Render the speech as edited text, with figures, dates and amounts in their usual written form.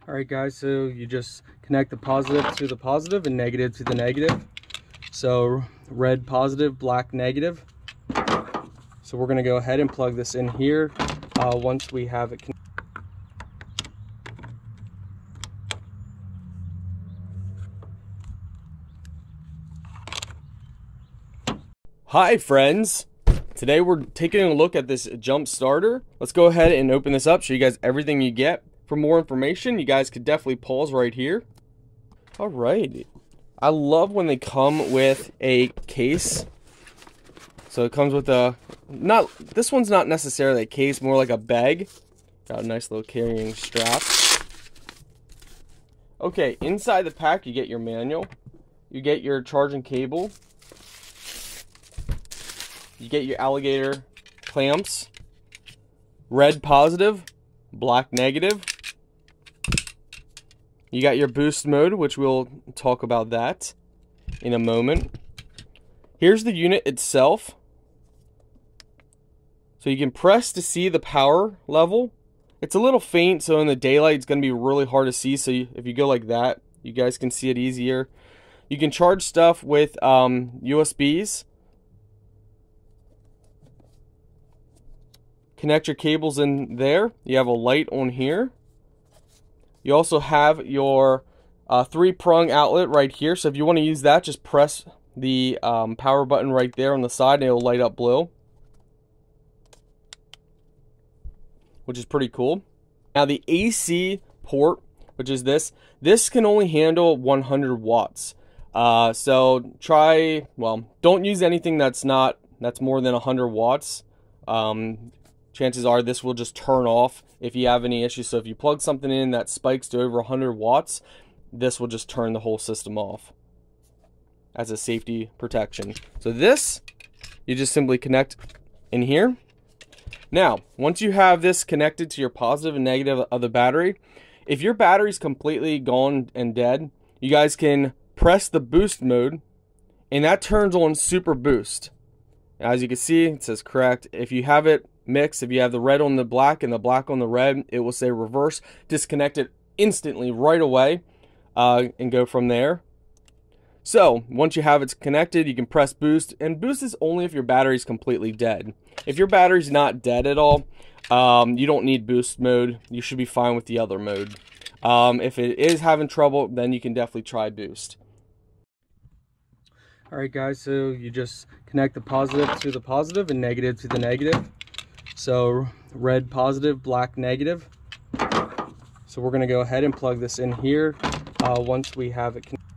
Alright guys, so you just connect the positive to the positive and negative to the negative. So red positive, black negative. So we're going to go ahead and plug this in here once we have it connected. Hi friends! Today we're taking a look at this jump starter. Let's go ahead and open this up, show you guys everything you get. For more information, you guys could definitely pause right here. Alright, I love when they come with a case. So it comes with this one's not necessarily a case, more like a bag. Got a nice little carrying strap. Okay, inside the pack you get your manual. You get your charging cable. You get your alligator clamps. Red positive, black negative. You got your boost mode, which we'll talk about that in a moment. Here's the unit itself. So you can press to see the power level. It's a little faint, so in the daylight it's going to be really hard to see. So if you go like that, you guys can see it easier. You can charge stuff with USBs. Connect your cables in there. You have a light on here. You also have your 3-prong outlet right here. So if you want to use that, just press the power button right there on the side and it'll light up blue, which is pretty cool. Now the AC port, which is this can only handle 100 watts. So don't use anything that's more than 100 watts. Chances are this will just turn off if you have any issues. So if you plug something in that spikes to over 100 watts, this will just turn the whole system off as a safety protection. So this, you just simply connect in here. Now, once you have this connected to your positive and negative of the battery, if your battery's completely gone and dead, you guys can press the boost mode and that turns on super boost. As you can see, it says correct. If you have it mixed, if you have the red on the black and the black on the red, it will say reverse. Disconnect it instantly right away and go from there. So once you have it connected, you can press boost, and boost is only if your battery's completely dead. If your battery's not dead at all, you don't need boost mode. You should be fine with the other mode. If it is having trouble, then you can definitely try boost. Alright guys, so you just connect the positive to the positive and negative to the negative. So red positive, black negative. So we're going to go ahead and plug this in here once we have it connected.